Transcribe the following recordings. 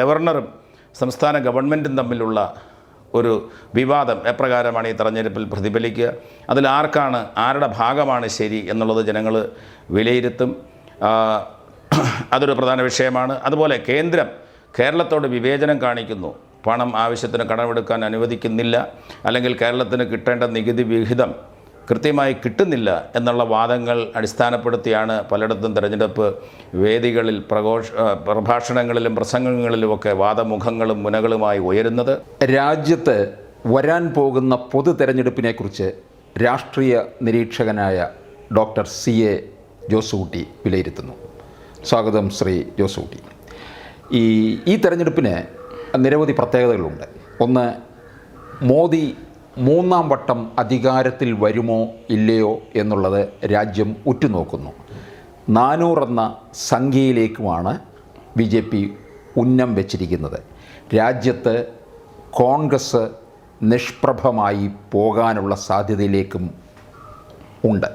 ഗവർണറും സംസ്ഥാന ഗവൺമെൻറ്റും തമ്മിലുള്ള ഒരു വിവാദം എപ്രകാരമാണ് ഈ തെരഞ്ഞെടുപ്പിൽ പ്രതിഫലിക്കുക, അതിൽ ആരുടെ ഭാഗമാണ് ശരി എന്നുള്ളത് ജനങ്ങൾ വിലയിരുത്തും. അതൊരു പ്രധാന വിഷയമാണ്. അതുപോലെ കേരളത്തോട് വിവേചനം കാണിക്കുന്നു, പണം ആവശ്യത്തിന് കടമെടുക്കാൻ അനുവദിക്കുന്നില്ല, അല്ലെങ്കിൽ കേരളത്തിന് കിട്ടേണ്ട നികുതി വിഹിതം കൃത്യമായി കിട്ടുന്നില്ല എന്നുള്ള വാദങ്ങൾ അടിസ്ഥാനപ്പെടുത്തിയാണ് പലയിടത്തും തെരഞ്ഞെടുപ്പ് വേദികളിൽ പ്രഭാഷണങ്ങളിലും പ്രസംഗങ്ങളിലുമൊക്കെ വാദമുഖങ്ങളും മുനകളുമായി ഉയരുന്നത്. രാജ്യത്ത് വരാൻ പോകുന്ന പൊതു തെരഞ്ഞെടുപ്പിനെക്കുറിച്ച് രാഷ്ട്രീയ നിരീക്ഷകനായ ഡോക്ടർ CA ജോസൂട്ടി വിലയിരുത്തുന്നു. സ്വാഗതം ശ്രീ ജോസൂട്ടി. ഈ തെരഞ്ഞെടുപ്പിന് നിരവധി പ്രത്യേകതകളുണ്ട്. ഒന്ന്, മോദി മൂന്നാം വട്ടം അധികാരത്തിൽ വരുമോ ഇല്ലയോ എന്നുള്ളത് രാജ്യം ഉറ്റുനോക്കുന്നു. 400 എന്ന സംഖ്യയിലേക്കുമാണ് BJP ഉന്നം വെച്ചിരിക്കുന്നത്. രാജ്യത്ത് കോൺഗ്രസ് നിഷ്പ്രഭമായി പോകാനുള്ള സാധ്യതയിലേക്കും ഉണ്ട്.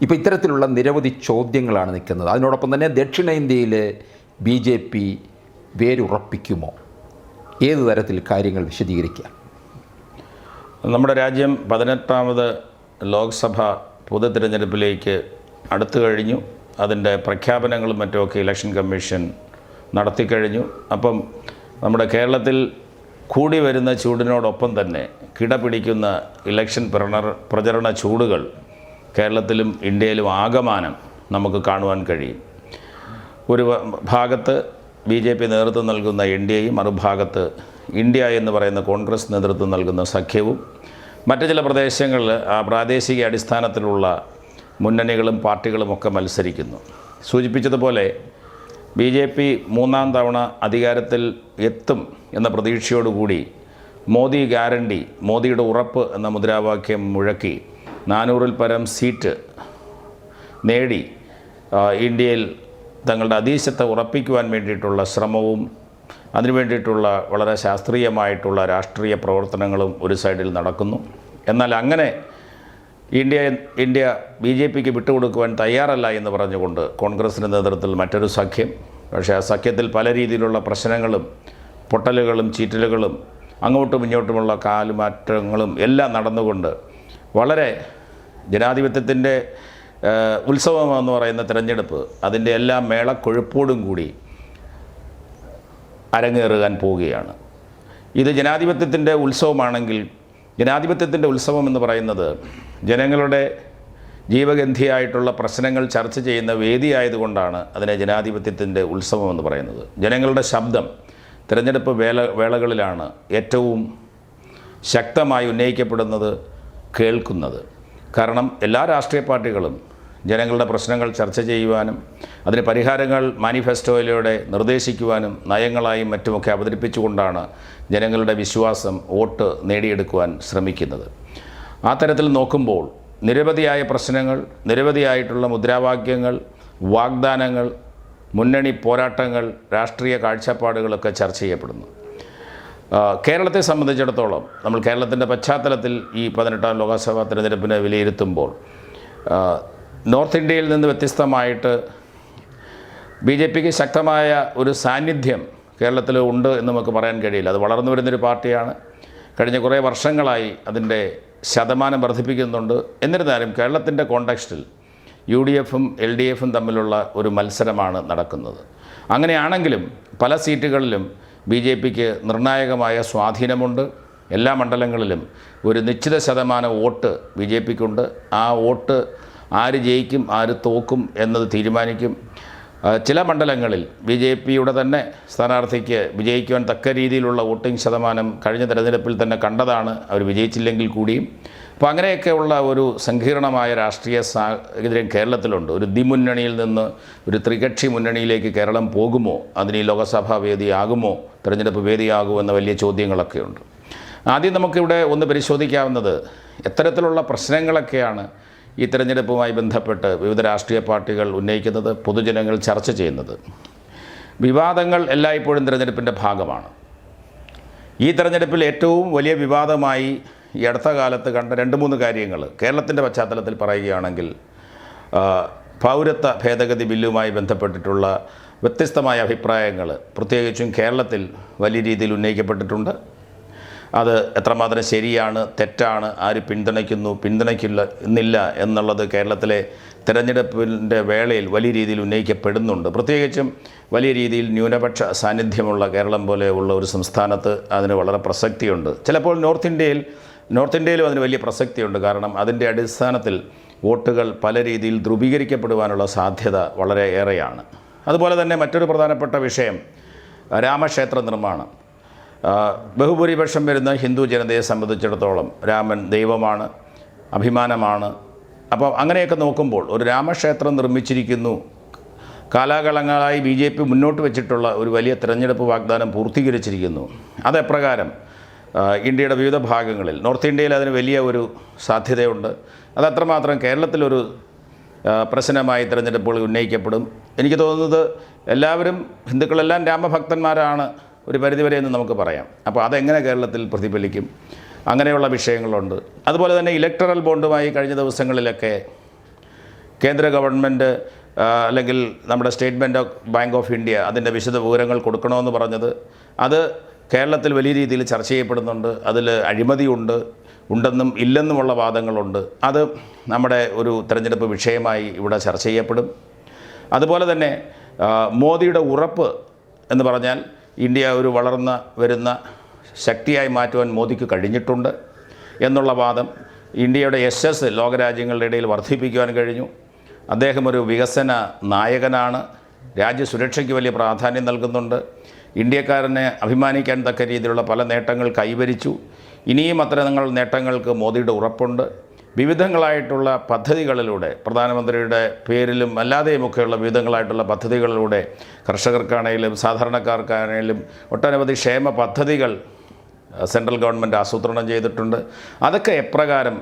ഇപ്പോൾ ഇത്തരത്തിലുള്ള നിരവധി ചോദ്യങ്ങളാണ് നിൽക്കുന്നത്. അതിനോടൊപ്പം തന്നെ ദക്ഷിണേന്ത്യയിൽ BJP വേരുറപ്പിക്കുമോ? ഏത് തരത്തിൽ കാര്യങ്ങൾ വിശദീകരിക്കുക? നമ്മുടെ രാജ്യം 18ാമത് ലോക്സഭ പൊതു തിരഞ്ഞെടുപ്പിലേക്ക് അടുത്തു കഴിഞ്ഞു. അതിൻ്റെ പ്രഖ്യാപനങ്ങളും മറ്റുമൊക്കെ ഇലക്ഷൻ കമ്മീഷൻ നടത്തിക്കഴിഞ്ഞു. അപ്പം നമ്മുടെ കേരളത്തിൽ കൂടി വരുന്ന ചൂടിനോടൊപ്പം തന്നെ കിടപിടിക്കുന്ന ഇലക്ഷൻ പ്രചരണ ചൂടുകൾ കേരളത്തിലും ഇന്ത്യയിലും ആകമാനം നമുക്ക് കാണുവാൻ കഴിയും. ഒരു ഭാഗത്ത് BJP നേതൃത്വം നൽകുന്ന NDAയും മറുഭാഗത്ത് ഇന്ത്യ എന്ന് പറയുന്ന കോൺഗ്രസ് നേതൃത്വം നൽകുന്ന സഖ്യവും, മറ്റ് ചില പ്രദേശങ്ങളിൽ പ്രാദേശിക അടിസ്ഥാനത്തിലുള്ള മുന്നണികളും പാർട്ടികളുമൊക്കെ മത്സരിക്കുന്നു. സൂചിപ്പിച്ചതുപോലെ BJP മൂന്നാം തവണ അധികാരത്തിൽ എത്തും എന്ന പ്രതീക്ഷയോടുകൂടി മോദി ഗ്യാരണ്ടി, മോദിയുടെ ഉറപ്പ് എന്ന മുദ്രാവാക്യം മുഴക്കി 400-ൽ പരം സീറ്റ് നേടി ഇന്ത്യയിൽ തങ്ങളുടെ അധീശത്വം ഉറപ്പിക്കുവാൻ വേണ്ടിയിട്ടുള്ള ശ്രമവും അതിനു വേണ്ടിയിട്ടുള്ള വളരെ ശാസ്ത്രീയമായിട്ടുള്ള രാഷ്ട്രീയ പ്രവർത്തനങ്ങളും ഒരു സൈഡിൽ നടക്കുന്നു. എന്നാൽ അങ്ങനെ ഇന്ത്യ BJPക്ക് വിട്ടുകൊടുക്കുവാൻ തയ്യാറല്ല എന്ന് പറഞ്ഞുകൊണ്ട് കോൺഗ്രസിൻ്റെ നേതൃത്വത്തിൽ മറ്റൊരു സഖ്യം. പക്ഷേ ആ സഖ്യത്തിൽ പല രീതിയിലുള്ള പ്രശ്നങ്ങളും പൊട്ടലുകളും ചീറ്റലുകളും അങ്ങോട്ടും ഇങ്ങോട്ടുമുള്ള കാലുമാറ്റങ്ങളും എല്ലാം നടന്നുകൊണ്ട് വളരെ ജനാധിപത്യത്തിൻ്റെ ഉത്സവമെന്ന് പറയുന്ന തിരഞ്ഞെടുപ്പ് അതിൻ്റെ എല്ലാ മേളക്കൊഴുപ്പോടും കൂടി അരങ്ങേറുവാൻ പോവുകയാണ്. ഇത് ജനാധിപത്യത്തിൻ്റെ ഉത്സവമാണെങ്കിൽ, ജനാധിപത്യത്തിൻ്റെ ഉത്സവം എന്ന് പറയുന്നത് ജനങ്ങളുടെ ജീവഗന്ധിയായിട്ടുള്ള പ്രശ്നങ്ങൾ ചർച്ച ചെയ്യുന്ന വേദിയായതുകൊണ്ടാണ് അതിനെ ജനാധിപത്യത്തിൻ്റെ ഉത്സവം എന്ന് പറയുന്നത്. ജനങ്ങളുടെ ശബ്ദം തിരഞ്ഞെടുപ്പ് വേളകളിലാണ് ഏറ്റവും ശക്തമായി ഉന്നയിക്കപ്പെടുന്നത്, കേൾക്കുന്നത്. കാരണം എല്ലാ രാഷ്ട്രീയ പാർട്ടികളും ജനങ്ങളുടെ പ്രശ്നങ്ങൾ ചർച്ച ചെയ്യുവാനും അതിന് പരിഹാരങ്ങൾ മാനിഫെസ്റ്റോയിലൂടെ നിർദ്ദേശിക്കുവാനും നയങ്ങളായും മറ്റുമൊക്കെ അവതരിപ്പിച്ചുകൊണ്ടാണ് ജനങ്ങളുടെ വിശ്വാസം, വോട്ട് നേടിയെടുക്കുവാൻ ശ്രമിക്കുന്നത്. ആ തരത്തിൽ നോക്കുമ്പോൾ നിരവധിയായ പ്രശ്നങ്ങൾ, നിരവധിയായിട്ടുള്ള മുദ്രാവാക്യങ്ങൾ, വാഗ്ദാനങ്ങൾ, മുന്നണി പോരാട്ടങ്ങൾ, രാഷ്ട്രീയ കാഴ്ചപ്പാടുകളൊക്കെ ചർച്ച ചെയ്യപ്പെടുന്നു. കേരളത്തെ സംബന്ധിച്ചിടത്തോളം നമ്മൾ കേരളത്തിൻ്റെ പശ്ചാത്തലത്തിൽ ഈ 18ാം ലോക്സഭാ തിരഞ്ഞെടുപ്പിനെ വിലയിരുത്തുമ്പോൾ നോർത്ത് ഇന്ത്യയിൽ നിന്ന് വ്യത്യസ്തമായിട്ട് BJPക്ക് ശക്തമായ ഒരു സാന്നിധ്യം കേരളത്തിൽ ഉണ്ട് എന്ന് നമുക്ക് പറയാൻ കഴിയില്ല. അത് വളർന്നു വരുന്നൊരു പാർട്ടിയാണ്. കഴിഞ്ഞ കുറേ വർഷങ്ങളായി അതിൻ്റെ ശതമാനം വർദ്ധിപ്പിക്കുന്നുണ്ട്. എന്നിരുന്നാലും കേരളത്തിൻ്റെ കോണ്ടെക്സ്റ്റിൽ UDFും LDFും തമ്മിലുള്ള ഒരു മത്സരമാണ് നടക്കുന്നത്. അങ്ങനെയാണെങ്കിലും പല സീറ്റുകളിലും BJPക്ക് നിർണായകമായ സ്വാധീനമുണ്ട്. എല്ലാ മണ്ഡലങ്ങളിലും ഒരു നിശ്ചിത ശതമാനം വോട്ട് BJPക്കുണ്ട്. ആ വോട്ട് ആര് ജയിക്കും ആര് തോക്കും എന്നത് തീരുമാനിക്കും. ചില മണ്ഡലങ്ങളിൽ BJPയുടെ തന്നെ സ്ഥാനാർത്ഥിക്ക് വിജയിക്കുവാൻ തക്ക രീതിയിലുള്ള വോട്ടിംഗ് ശതമാനം കഴിഞ്ഞ തെരഞ്ഞെടുപ്പിൽ തന്നെ കണ്ടതാണ്, അവർ വിജയിച്ചില്ലെങ്കിൽ കൂടിയും. അപ്പോൾ അങ്ങനെയൊക്കെയുള്ള ഒരു സങ്കീർണമായ രാഷ്ട്രീയ സാഹചര്യം കേരളത്തിലുണ്ട്. ഒരു ദ്വിമുന്നണിയിൽ നിന്ന് ഒരു ത്രികക്ഷി മുന്നണിയിലേക്ക് കേരളം പോകുമോ, അതിന് ഈ ലോകസഭാ വേദിയാകുമോ, തെരഞ്ഞെടുപ്പ് വേദിയാകുമോ എന്ന വലിയ ചോദ്യങ്ങളൊക്കെയുണ്ട്. ആദ്യം നമുക്കിവിടെ ഒന്ന് പരിശോധിക്കാവുന്നത് എത്തരത്തിലുള്ള പ്രശ്നങ്ങളൊക്കെയാണ് ഈ തെരഞ്ഞെടുപ്പുമായി ബന്ധപ്പെട്ട് വിവിധ രാഷ്ട്രീയ പാർട്ടികൾ ഉന്നയിക്കുന്നത്, പൊതുജനങ്ങൾ ചർച്ച ചെയ്യുന്നത്. വിവാദങ്ങൾ എല്ലായ്പ്പോഴും തിരഞ്ഞെടുപ്പിൻ്റെ ഭാഗമാണ്. ഈ തെരഞ്ഞെടുപ്പിൽ ഏറ്റവും വലിയ വിവാദമായി ഈ അടുത്ത കാലത്ത് കണ്ട 2-3 കാര്യങ്ങൾ കേരളത്തിൻ്റെ പശ്ചാത്തലത്തിൽ പറയുകയാണെങ്കിൽ പൗരത്വ ഭേദഗതി ബില്ലുമായി ബന്ധപ്പെട്ടിട്ടുള്ള വ്യത്യസ്തമായ അഭിപ്രായങ്ങൾ പ്രത്യേകിച്ചും കേരളത്തിൽ വലിയ രീതിയിൽ ഉന്നയിക്കപ്പെട്ടിട്ടുണ്ട്. അത് എത്രമാത്രം ശരിയാണ്, തെറ്റാണ്, ആര് പിന്തുണയ്ക്കുന്നില്ല എന്നുള്ളത് കേരളത്തിലെ തിരഞ്ഞെടുപ്പിൻ്റെ വേളയിൽ വലിയ രീതിയിൽ ഉന്നയിക്കപ്പെടുന്നുണ്ട്. പ്രത്യേകിച്ചും വലിയ രീതിയിൽ ന്യൂനപക്ഷ സാന്നിധ്യമുള്ള കേരളം പോലെയുള്ള ഒരു സംസ്ഥാനത്ത് അതിന് വളരെ പ്രസക്തിയുണ്ട്. ചിലപ്പോൾ നോർത്ത് ഇന്ത്യയിലും അതിന് വലിയ പ്രസക്തിയുണ്ട്. കാരണം അതിൻ്റെ അടിസ്ഥാനത്തിൽ വോട്ടുകൾ പല രീതിയിൽ ധ്രുവീകരിക്കപ്പെടുവാനുള്ള സാധ്യത വളരെ ഏറെയാണ്. അതുപോലെ തന്നെ മറ്റൊരു പ്രധാനപ്പെട്ട വിഷയം രാമക്ഷേത്ര നിർമ്മാണം. ബഹുഭൂരിപക്ഷം വരുന്ന ഹിന്ദു ജനതയെ സംബന്ധിച്ചിടത്തോളം രാമൻ ദൈവമാണ്, അഭിമാനമാണ്. അപ്പോൾ അങ്ങനെയൊക്കെ നോക്കുമ്പോൾ ഒരു രാമക്ഷേത്രം നിർമ്മിച്ചിരിക്കുന്നു. കാലാകാലങ്ങളായി BJP മുന്നോട്ട് വെച്ചിട്ടുള്ള ഒരു വലിയ തിരഞ്ഞെടുപ്പ് വാഗ്ദാനം പൂർത്തീകരിച്ചിരിക്കുന്നു. അതെപ്രകാരം ഇന്ത്യയുടെ വിവിധ ഭാഗങ്ങളിൽ നോർത്ത് ഇന്ത്യയിൽ അതിന് വലിയ ഒരു സാധ്യതയുണ്ട്. അതത്രമാത്രം കേരളത്തിലൊരു പ്രശ്നമായി തിരഞ്ഞെടുപ്പുകൾ ഉന്നയിക്കപ്പെടും. എനിക്ക് തോന്നുന്നത് എല്ലാവരും ഹിന്ദുക്കളെല്ലാം രാമഭക്തന്മാരാണ് ഒരു പരിധിവരെ എന്ന് നമുക്ക് പറയാം. അപ്പോൾ അതെങ്ങനെ കേരളത്തിൽ പ്രതിഫലിക്കും? അങ്ങനെയുള്ള വിഷയങ്ങളുണ്ട്. അതുപോലെ തന്നെ ഇലക്ടറൽ ബോണ്ടുമായി കഴിഞ്ഞ ദിവസങ്ങളിലൊക്കെ കേന്ദ്ര ഗവൺമെൻറ് അല്ലെങ്കിൽ നമ്മുടെ സ്റ്റേറ്റ് ബാങ്ക് ഓഫ് ഇന്ത്യ അതിൻ്റെ വിശദ വിവരങ്ങൾ കൊടുക്കണമെന്ന് പറഞ്ഞത്, അത് കേരളത്തിൽ വലിയ രീതിയിൽ ചർച്ച ചെയ്യപ്പെടുന്നുണ്ട്. അതിൽ ഉണ്ടെന്നും ഇല്ലെന്നുമുള്ള വാദങ്ങളുണ്ട്. അത് നമ്മുടെ ഒരു തെരഞ്ഞെടുപ്പ് വിഷയമായി ഇവിടെ ചർച്ച ചെയ്യപ്പെടും. അതുപോലെ തന്നെ മോദിയുടെ ഉറപ്പ് എന്ന് പറഞ്ഞാൽ ഇന്ത്യ ഒരു വളർന്ന വരുന്ന ശക്തിയായി മാറ്റുവാൻ മോദിക്ക് കഴിഞ്ഞിട്ടുണ്ട് എന്നുള്ള വാദം. ഇന്ത്യയുടെ യശസ് ലോകരാജ്യങ്ങളുടെ ഇടയിൽ വർദ്ധിപ്പിക്കുവാൻ കഴിഞ്ഞു. അദ്ദേഹം ഒരു വികസന നായകനാണ്. രാജ്യസുരക്ഷയ്ക്ക് വലിയ പ്രാധാന്യം നൽകുന്നുണ്ട്. ഇന്ത്യക്കാരനെ അഭിമാനിക്കാൻ തക്ക രീതിയിലുള്ള പല നേട്ടങ്ങൾ കൈവരിച്ചു. ഇനിയും അത്തരം നേട്ടങ്ങൾക്ക് മോദിയുടെ ഉറപ്പുണ്ട്. വിവിധങ്ങളായിട്ടുള്ള പദ്ധതികളിലൂടെ പ്രധാനമന്ത്രിയുടെ പേരിലും അല്ലാതെയുമൊക്കെയുള്ള വിവിധങ്ങളായിട്ടുള്ള പദ്ധതികളിലൂടെ കർഷകർക്കാണെങ്കിലും സാധാരണക്കാർക്കാണെങ്കിലും ഒട്ടനവധി ക്ഷേമ പദ്ധതികൾ സെൻട്രൽ ഗവൺമെൻറ് ആസൂത്രണം ചെയ്തിട്ടുണ്ട്. അതൊക്കെ എപ്രകാരം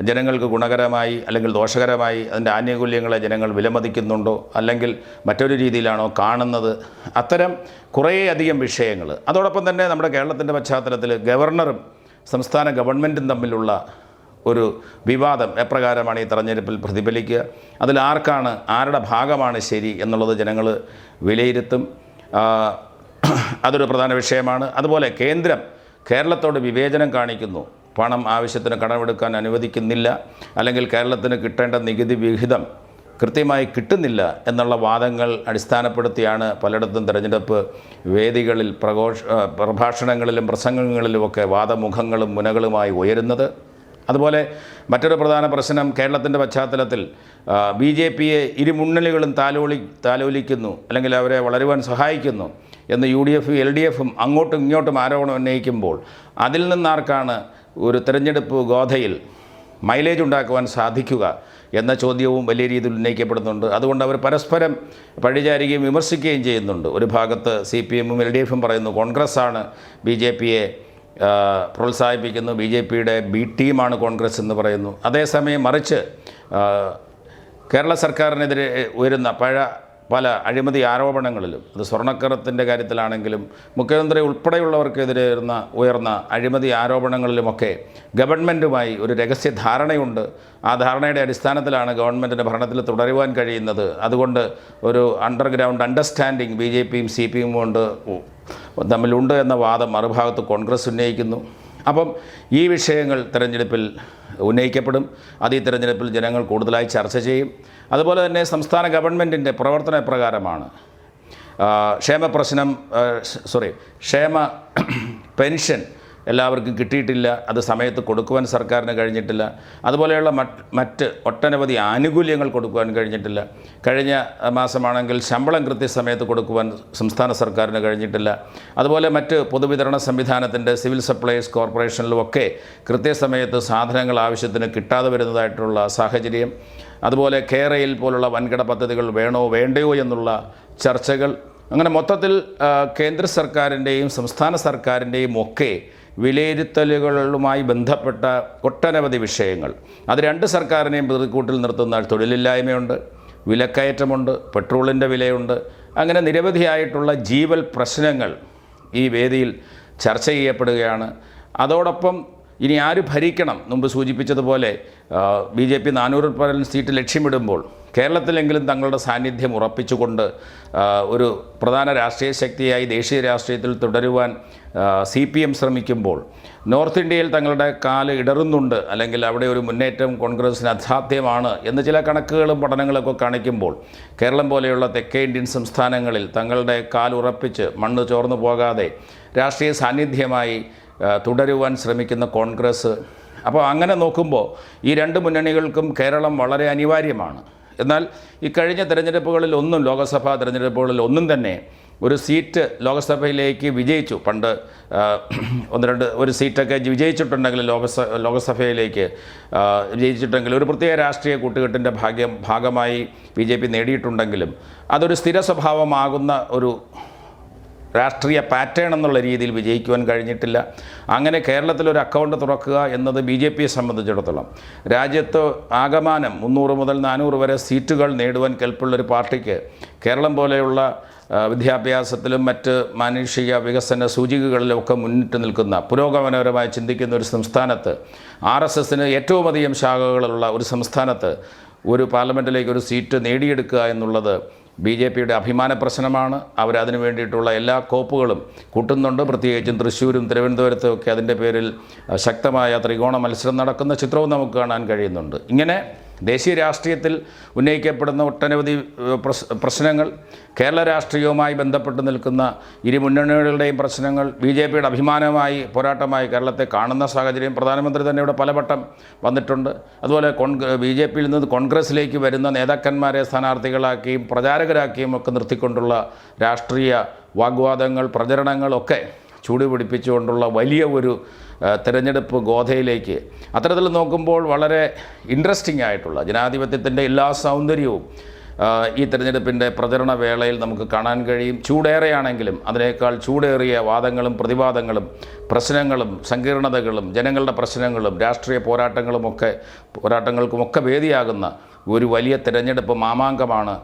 ജനങ്ങൾക്ക് ഗുണകരമായി അല്ലെങ്കിൽ ദോഷകരമായി അതിൻ്റെ ആനുകൂല്യങ്ങളെ ജനങ്ങൾ വിലമതിക്കുന്നുണ്ടോ അല്ലെങ്കിൽ മറ്റൊരു രീതിയിലാണോ കാണുന്നത്? അത്തരം കുറേയധികം വിഷയങ്ങൾ. അതോടൊപ്പം തന്നെ നമ്മുടെ കേരളത്തിൻ്റെ പശ്ചാത്തലത്തിൽ ഗവർണറും സംസ്ഥാന ഗവൺമെൻറ്റും തമ്മിലുള്ള ഒരു വിവാദം എപ്രകാരമാണ് ഈ തെരഞ്ഞെടുപ്പിൽ പ്രതിഫലിക്കുക, അതിൽ ആരുടെ ഭാഗമാണ് ശരി എന്നുള്ളത് ജനങ്ങൾ വിലയിരുത്തും. അതൊരു പ്രധാന വിഷയമാണ്. അതുപോലെ കേന്ദ്രം കേരളത്തോട് വിവേചനം കാണിക്കുന്നു. പണം ആവശ്യത്തിന് കടമെടുക്കാൻ അനുവദിക്കുന്നില്ല, അല്ലെങ്കിൽ കേരളത്തിന് കിട്ടേണ്ട നികുതി വിഹിതം കൃത്യമായി കിട്ടുന്നില്ല എന്നുള്ള വാദങ്ങൾ അടിസ്ഥാനപ്പെടുത്തിയാണ് പലയിടത്തും തിരഞ്ഞെടുപ്പ് വേദികളിൽ പ്രഭാഷണങ്ങളിലും പ്രസംഗങ്ങളിലുമൊക്കെ വാദമുഖങ്ങളും മുനകളുമായി ഉയരുന്നത്. അതുപോലെ മറ്റൊരു പ്രധാന പ്രശ്നം കേരളത്തിൻ്റെ പശ്ചാത്തലത്തിൽ BJPയെ ഇരുമുന്നണികളും താലോലിക്കുന്നു അല്ലെങ്കിൽ അവരെ വളരുവാൻ സഹായിക്കുന്നു എന്ന് UDF LDFും അങ്ങോട്ടും ഇങ്ങോട്ടും ആരോപണം ഉന്നയിക്കുമ്പോൾ അതിൽ നിന്നാർക്കാണ് ഒരു തിരഞ്ഞെടുപ്പ് ഗോധയിൽ മൈലേജ് ഉണ്ടാക്കുവാൻ സാധിക്കുക എന്ന ചോദ്യവും വലിയ രീതിയിൽ ഉന്നയിക്കപ്പെടുന്നുണ്ട്. അതുകൊണ്ട് അവർ പരസ്പരം പഴിചാരുകയും വിമർശിക്കുകയും ചെയ്യുന്നുണ്ട്. ഒരു ഭാഗത്ത് CPMും LDFും പറയുന്നു കോൺഗ്രസ്സാണ് BJPയെ പ്രോത്സാഹിപ്പിക്കുന്നു, BJPയുടെ B ടീമാണ് കോൺഗ്രസ് എന്ന് പറയുന്നു. അതേസമയം മറിച്ച് കേരള സർക്കാരിനെതിരെ ഉയരുന്ന പല അഴിമതി ആരോപണങ്ങളിലും, അത് സ്വർണ്ണക്കടത്തിൻ്റെ കാര്യത്തിലാണെങ്കിലും മുഖ്യമന്ത്രി ഉൾപ്പെടെയുള്ളവർക്കെതിരെ ഉയർന്ന അഴിമതി ആരോപണങ്ങളിലുമൊക്കെ ഗവൺമെൻറ്റുമായി ഒരു രഹസ്യ ധാരണയുണ്ട്. ആ ധാരണയുടെ അടിസ്ഥാനത്തിലാണ് ഗവൺമെൻറ്റിൻ്റെ ഭരണത്തിൽ തുടരുവാൻ കഴിയുന്നത്. അതുകൊണ്ട് ഒരു അണ്ടർഗ്രൗണ്ട് അണ്ടർസ്റ്റാൻഡിങ് BJPയും CPM കൊണ്ട് തമ്മിലുണ്ട് എന്ന വാദം മറുഭാഗത്ത് കോൺഗ്രസ് ഉന്നയിക്കുന്നു. അപ്പം ഈ വിഷയങ്ങൾ തിരഞ്ഞെടുപ്പിൽ ഉന്നയിക്കപ്പെടും. അത് ഈ തിരഞ്ഞെടുപ്പിൽ ജനങ്ങൾ കൂടുതലായി ചർച്ച ചെയ്യും. അതുപോലെ തന്നെ സംസ്ഥാന ഗവൺമെൻറ്റിൻ്റെ പ്രവർത്തന പ്രകാരമാണ് ക്ഷേമ പെൻഷൻ എല്ലാവർക്കും കിട്ടിയിട്ടില്ല, അത് സമയത്ത് കൊടുക്കുവാൻ സർക്കാരിന് കഴിഞ്ഞിട്ടില്ല. അതുപോലെയുള്ള മറ്റ് ഒട്ടനവധി ആനുകൂല്യങ്ങൾ കൊടുക്കുവാൻ കഴിഞ്ഞിട്ടില്ല. കഴിഞ്ഞ മാസമാണെങ്കിൽ ശമ്പളം കൃത്യസമയത്ത് കൊടുക്കുവാൻ സംസ്ഥാന സർക്കാരിന് കഴിഞ്ഞിട്ടില്ല. അതുപോലെ മറ്റ് പൊതുവിതരണ സംവിധാനത്തിൻ്റെ സിവിൽ സപ്ലൈസ് കോർപ്പറേഷനിലുമൊക്കെ കൃത്യസമയത്ത് സാധനങ്ങൾ ആവശ്യത്തിന് കിട്ടാതെ വരുന്നതായിട്ടുള്ള സാഹചര്യം. അതുപോലെ കേരയിൽ പോലുള്ള വൻകിട പദ്ധതികൾ വേണോ വേണ്ടയോ എന്നുള്ള ചർച്ചകൾ. അങ്ങനെ മൊത്തത്തിൽ കേന്ദ്ര സർക്കാരിൻ്റെയും സംസ്ഥാന സർക്കാരിൻ്റെയും ഒക്കെ വിലയിരുത്തലുകളുമായി ബന്ധപ്പെട്ട ഒട്ടനവധി വിഷയങ്ങൾ. അത് രണ്ട് സർക്കാരിനെയും പ്രതിക്കൂട്ടിൽ നിർത്തുന്ന തൊഴിലില്ലായ്മയുണ്ട്, വിലക്കയറ്റമുണ്ട്, പെട്രോളിൻ്റെ വിലയുണ്ട്. അങ്ങനെ നിരവധിയായിട്ടുള്ള ജീവൽ പ്രശ്നങ്ങൾ ഈ വേദിയിൽ ചർച്ച ചെയ്യപ്പെടുകയാണ്. അതോടൊപ്പം ഇനി ആര് ഭരിക്കണം? മുമ്പ് സൂചിപ്പിച്ചതുപോലെ BJP 400 സീറ്റ് ലക്ഷ്യമിടുമ്പോൾ കേരളത്തിലെങ്കിലും തങ്ങളുടെ സാന്നിധ്യം ഉറപ്പിച്ചുകൊണ്ട് ഒരു പ്രധാന രാഷ്ട്രീയ ശക്തിയായി ദേശീയ രാഷ്ട്രീയത്തിൽ തുടരുവാൻ CPM ശ്രമിക്കുമ്പോൾ നോർത്ത് ഇന്ത്യയിൽ തങ്ങളുടെ കാല് ഇടറുന്നുണ്ട്, അല്ലെങ്കിൽ അവിടെ ഒരു മുന്നേറ്റം കോൺഗ്രസ്സിന് അസാധ്യമാണ് എന്ന് ചില കണക്കുകളും പഠനങ്ങളൊക്കെ കാണിക്കുമ്പോൾ കേരളം പോലെയുള്ള തെക്കേ ഇന്ത്യൻ സംസ്ഥാനങ്ങളിൽ തങ്ങളുടെ കാലുറപ്പിച്ച് മണ്ണ് ചോർന്നു പോകാതെ രാഷ്ട്രീയ സാന്നിധ്യമായി തുടരുവാൻ ശ്രമിക്കുന്ന കോൺഗ്രസ്, അപ്പോൾ അങ്ങനെ നോക്കുമ്പോൾ ഈ രണ്ട് മുന്നണികൾക്കും കേരളം വളരെ അനിവാര്യമാണ്. എന്നാൽ ഈ കഴിഞ്ഞ തിരഞ്ഞെടുപ്പുകളിലൊന്നും, ലോക്സഭാ തിരഞ്ഞെടുപ്പുകളിലൊന്നും തന്നെ ഒരു സീറ്റ് ലോക്സഭയിലേക്ക് വിജയിച്ചു. പണ്ട് ഒരു സീറ്റൊക്കെ വിജയിച്ചിട്ടുണ്ടെങ്കിൽ ലോക്സഭയിലേക്ക് വിജയിച്ചിട്ടെങ്കിൽ ഒരു പ്രത്യേക രാഷ്ട്രീയ കൂട്ടുകെട്ടിൻ്റെ ഭാഗമായി BJP നേടിയിട്ടുണ്ടെങ്കിലും അതൊരു സ്ഥിര സ്വഭാവമാകുന്ന ഒരു രാഷ്ട്രീയ പാറ്റേൺ എന്നുള്ള രീതിയിൽ വിജയിക്കുവാൻ കഴിഞ്ഞിട്ടില്ല. അങ്ങനെ കേരളത്തിലൊരു അക്കൗണ്ട് തുറക്കുക എന്നത് BJPയെ സംബന്ധിച്ചിടത്തോളം രാജ്യത്ത് ആകമാനം 300 മുതൽ 400 വരെ സീറ്റുകൾ നേടുവാൻ കെൽപ്പുള്ളൊരു പാർട്ടിക്ക് കേരളം പോലെയുള്ള വിദ്യാഭ്യാസത്തിലും മറ്റ് മാനുഷിക വികസന സൂചികകളിലുമൊക്കെ മുന്നിട്ട് നിൽക്കുന്ന, പുരോഗമനപരമായി ചിന്തിക്കുന്ന ഒരു സംസ്ഥാനത്ത്, RSSന് ഏറ്റവും അധികം ശാഖകളുള്ള ഒരു സംസ്ഥാനത്ത് ഒരു പാർലമെൻറ്റിലേക്ക് ഒരു സീറ്റ് നേടിയെടുക്കുക എന്നുള്ളത് BJPയുടെ അഭിമാന പ്രശ്നമാണ്. അവരതിനു വേണ്ടിയിട്ടുള്ള എല്ലാ കോപ്പുകളും കൂട്ടുന്നുണ്ട്. പ്രത്യേകിച്ചും തൃശ്ശൂരും തിരുവനന്തപുരത്തും ഒക്കെ അതിൻ്റെ പേരിൽ ശക്തമായ ത്രികോണ മത്സരം നടക്കുന്ന ചിത്രവും നമുക്ക് കാണാൻ കഴിയുന്നുണ്ട്. ഇങ്ങനെ ദേശീയ രാഷ്ട്രീയത്തിൽ ഉന്നയിക്കപ്പെടുന്ന ഒട്ടനവധി പ്രശ്നങ്ങൾ, കേരള രാഷ്ട്രീയവുമായി ബന്ധപ്പെട്ട് നിൽക്കുന്ന ഇരു മുന്നണികളുടെയും പ്രശ്നങ്ങൾ BJPയുടെ അഭിമാനമായി, പോരാട്ടമായി കേരളത്തെ കാണുന്ന സാഹചര്യം പ്രധാനമന്ത്രി തന്നെ ഇവിടെ പലവട്ടം വന്നിട്ടുണ്ട്. അതുപോലെ BJPയിൽ നിന്ന് കോൺഗ്രസ്സിലേക്ക് വരുന്ന നേതാക്കന്മാരെ സ്ഥാനാർത്ഥികളാക്കിയും പ്രചാരകരാക്കിയും ഒക്കെ നിർത്തിക്കൊണ്ടുള്ള രാഷ്ട്രീയ വാഗ്വാദങ്ങൾ, പ്രചരണങ്ങളൊക്കെ ചൂടുപിടിപ്പിച്ചുകൊണ്ടുള്ള വലിയ ഒരു തിരഞ്ഞെടുപ്പ് ഗോധയിലേക്ക് അത്തരത്തിൽ നോക്കുമ്പോൾ വളരെ ഇൻട്രസ്റ്റിംഗ് ആയിട്ടുള്ള ജനാധിപത്യത്തിൻ്റെ എല്ലാ സൗന്ദര്യവും ഈ തിരഞ്ഞെടുപ്പിൻ്റെ പ്രചരണ വേളയിൽ നമുക്ക് കാണാൻ കഴിയും. ചൂടേറെയാണെങ്കിലും അതിനേക്കാൾ ചൂടേറിയ വാദങ്ങളും പ്രതിവാദങ്ങളും പ്രശ്നങ്ങളും സങ്കീർണതകളും ജനങ്ങളുടെ പ്രശ്നങ്ങളും രാഷ്ട്രീയ പോരാട്ടങ്ങൾക്കുമൊക്കെ വേദിയാകുന്ന ഒരു വലിയ തിരഞ്ഞെടുപ്പ് മാമാങ്കമാണ്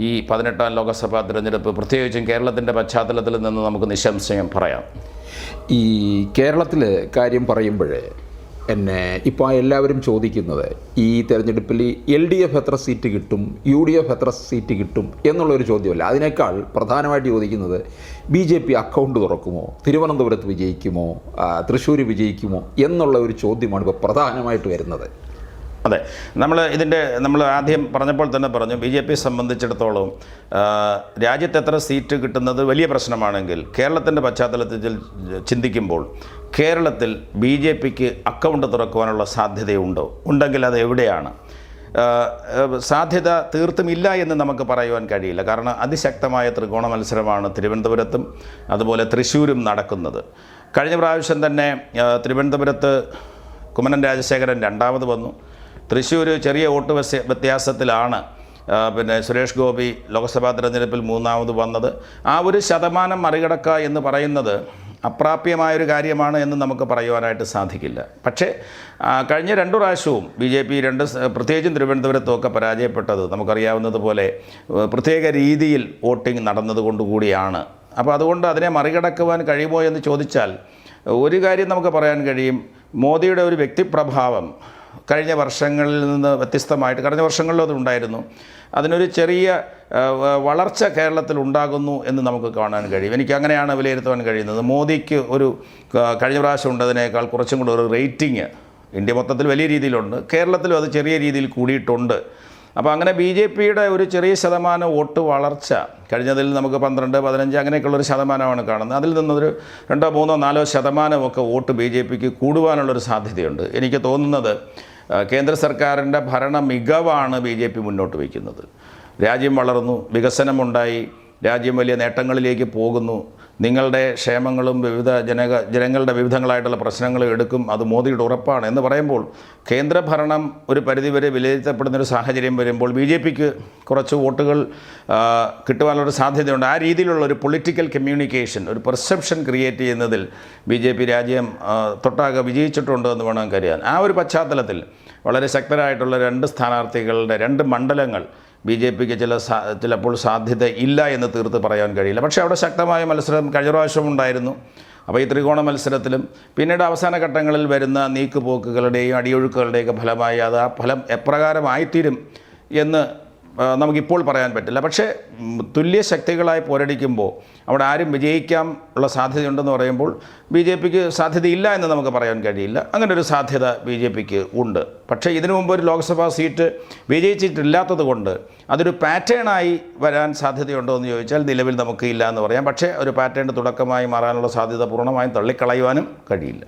ഈ 18ാം ലോക്സഭാ തിരഞ്ഞെടുപ്പ്. പ്രത്യേകിച്ചും കേരളത്തിൻ്റെ പശ്ചാത്തലത്തിൽ നിന്ന് നമുക്ക് നിസ്സംശയം പറയാം. ഈ കേരളത്തിലെ കാര്യം പറയുമ്പോൾ എന്നെ ഇപ്പോൾ എല്ലാവരും ചോദിക്കുന്നത് ഈ തെരഞ്ഞെടുപ്പിൽ LDF എത്ര സീറ്റ് കിട്ടും, UDF എത്ര സീറ്റ് കിട്ടും എന്നുള്ളൊരു ചോദ്യമല്ല. അതിനേക്കാൾ പ്രധാനമായിട്ട് ചോദിക്കുന്നത് BJP അക്കൗണ്ട് തുറക്കുമോ, തിരുവനന്തപുരത്ത് വിജയിക്കുമോ, തൃശ്ശൂർ വിജയിക്കുമോ എന്നുള്ള ഒരു ചോദ്യമാണ് ഇപ്പോൾ പ്രധാനമായിട്ട് വരുന്നത്. അതെ, നമ്മൾ ആദ്യം പറഞ്ഞപ്പോൾ തന്നെ പറഞ്ഞു, BJPയെ സംബന്ധിച്ചിടത്തോളം രാജ്യത്ത് എത്ര സീറ്റ് കിട്ടുന്നത് വലിയ പ്രശ്നമാണെങ്കിൽ കേരളത്തിൻ്റെ പശ്ചാത്തലത്തിൽ ചിന്തിക്കുമ്പോൾ കേരളത്തിൽ BJPക്ക് അക്കൗണ്ട് തുറക്കുവാനുള്ള സാധ്യതയുണ്ടോ? ഉണ്ടെങ്കിൽ അത് എവിടെയാണ്? സാധ്യത തീർത്തും ഇല്ല എന്ന് നമുക്ക് പറയുവാൻ കഴിയില്ല. കാരണം അതിശക്തമായ ത്രികോണ മത്സരമാണ് തിരുവനന്തപുരത്തും അതുപോലെ തൃശ്ശൂരും നടക്കുന്നത്. കഴിഞ്ഞ പ്രാവശ്യം തന്നെ തിരുവനന്തപുരത്ത് കുമ്മനം രാജശേഖരൻ രണ്ടാമത് വന്നു. തൃശ്ശൂർ ചെറിയ വോട്ട് വ്യത്യാസത്തിലാണ് സുരേഷ് ഗോപി ലോക്സഭാ തിരഞ്ഞെടുപ്പിൽ മൂന്നാമത് വന്നത്. ആ ഒരു ശതമാനം മറികടക്കുക എന്ന് പറയുന്നത് അപ്രാപ്യമായൊരു കാര്യമാണ് എന്ന് നമുക്ക് പറയുവാനായിട്ട് സാധിക്കില്ല. പക്ഷേ കഴിഞ്ഞ 2 പ്രാവശ്യവും BJP പ്രത്യേകിച്ചും തിരുവനന്തപുരത്തുമൊക്കെ പരാജയപ്പെട്ടത് നമുക്കറിയാവുന്നതുപോലെ പ്രത്യേക രീതിയിൽ വോട്ടിംഗ് നടന്നതുകൊണ്ടുകൂടിയാണ്. അപ്പോൾ അതുകൊണ്ട് അതിനെ മറികടക്കുവാൻ കഴിയുമോ എന്ന് ചോദിച്ചാൽ ഒരു കാര്യം നമുക്ക് പറയാൻ കഴിയും. മോദിയുടെ ഒരു വ്യക്തിപ്രഭാവം കഴിഞ്ഞ വർഷങ്ങളിൽ നിന്ന് വ്യത്യസ്തമായിട്ട്, കഴിഞ്ഞ വർഷങ്ങളിലും അതുണ്ടായിരുന്നു, അതിനൊരു ചെറിയ വളർച്ച കേരളത്തിൽ ഉണ്ടാകുന്നു എന്ന് നമുക്ക് കാണാൻ കഴിയും. എനിക്ക് അങ്ങനെയാണ് വിലയിരുത്താൻ കഴിയുന്നത്. മോദിക്ക് ഒരു കഴിഞ്ഞ പ്രാവശ്യം ഉണ്ടതിനേക്കാൾ കുറച്ചും കൂടെ ഒരു റേറ്റിംഗ് ഇന്ത്യ മൊത്തത്തിൽ വലിയ രീതിയിലുണ്ട്, കേരളത്തിലും അത് ചെറിയ രീതിയിൽ കൂടിയിട്ടുണ്ട്. അപ്പോൾ അങ്ങനെ BJPയുടെ ഒരു ചെറിയ ശതമാനം വോട്ട് വളർച്ച കഴിഞ്ഞതിൽ നമുക്ക് 12, 15 അങ്ങനെയൊക്കെയുള്ളൊരു ശതമാനമാണ് കാണുന്നത്. അതിൽ നിന്നൊരു 2, 3, 4 ശതമാനമൊക്കെ വോട്ട് BJPക്ക് കൂടുവാനുള്ളൊരു സാധ്യതയുണ്ട്. എനിക്ക് തോന്നുന്നത് കേന്ദ്ര സർക്കാരിൻ്റെ ഭരണ മികവാണ് BJP മുന്നോട്ട് വയ്ക്കുന്നത്. രാജ്യം വളർന്നു, വികസനമുണ്ടായി, രാജ്യം വലിയ നേട്ടങ്ങളിലേക്ക് പോകുന്നു, നിങ്ങളുടെ ക്ഷേമങ്ങളും ജനങ്ങളുടെ വിവിധങ്ങളായിട്ടുള്ള പ്രശ്നങ്ങളും എടുക്കും, അത് മോദിയുടെ ഉറപ്പാണ് എന്ന് പറയുമ്പോൾ കേന്ദ്രഭരണം ഒരു പരിധിവരെ വിലയിരുത്തപ്പെടുന്നൊരു സാഹചര്യം വരുമ്പോൾ BJPക്ക് കുറച്ച് വോട്ടുകൾ കിട്ടുവാനുള്ളൊരു സാധ്യതയുണ്ട്. ആ രീതിയിലുള്ളൊരു പൊളിറ്റിക്കൽ കമ്മ്യൂണിക്കേഷൻ, ഒരു പെർസെപ്ഷൻ ക്രിയേറ്റ് ചെയ്യുന്നതിൽ BJP രാജ്യം തൊട്ടാകെ വിജയിച്ചിട്ടുണ്ട് എന്ന് വേണം കരുതാൻ. ആ ഒരു പശ്ചാത്തലത്തിൽ വളരെ ശക്തരായിട്ടുള്ള 2 സ്ഥാനാർത്ഥികളുടെ 2 മണ്ഡലങ്ങൾ BJPക്ക് ചിലപ്പോൾ സാധ്യത ഇല്ല എന്ന് തീർത്ത് പറയാൻ കഴിയില്ല. പക്ഷേ അവിടെ ശക്തമായ മത്സരം കഴിഞ്ഞ പ്രാവശ്യം ഉണ്ടായിരുന്നു. അപ്പോൾ ഈ ത്രികോണ മത്സരത്തിലും പിന്നീട് അവസാന ഘട്ടങ്ങളിൽ വരുന്ന നീക്കുപോക്കുകളുടെയും അടിയൊഴുക്കുകളുടെയൊക്കെ ഫലമായി അത് ആ ഫലം എപ്രകാരമായിത്തീരും എന്ന് നമുക്കിപ്പോൾ പറയാൻ പറ്റില്ല. പക്ഷേ തുല്യ ശക്തികളായി പോരടിക്കുമ്പോൾ അവിടെ ആരും വിജയിക്കാൻ ഉള്ള സാധ്യതയുണ്ടെന്ന് പറയുമ്പോൾ ബി ജെ പിക്ക് സാധ്യതയില്ല എന്ന് നമുക്ക് പറയാൻ കഴിയില്ല. അങ്ങനെ ഒരു സാധ്യത ബി ജെ പിക്ക് ഉണ്ട്. പക്ഷേ ഇതിനു മുമ്പ് ഒരു ലോക്സഭാ സീറ്റ് വിജയിച്ചിട്ടില്ലാത്തത് കൊണ്ട് അതൊരു പാറ്റേണായി വരാൻ സാധ്യതയുണ്ടോ എന്ന് ചോദിച്ചാൽ നിലവിൽ നമുക്ക് ഇല്ല എന്ന് പറയാം. പക്ഷേ ഒരു പാറ്റേണിൻ്റെ തുടക്കമായി മാറാനുള്ള സാധ്യത പൂർണ്ണമായും തള്ളിക്കളയുവാനും കഴിയില്ല.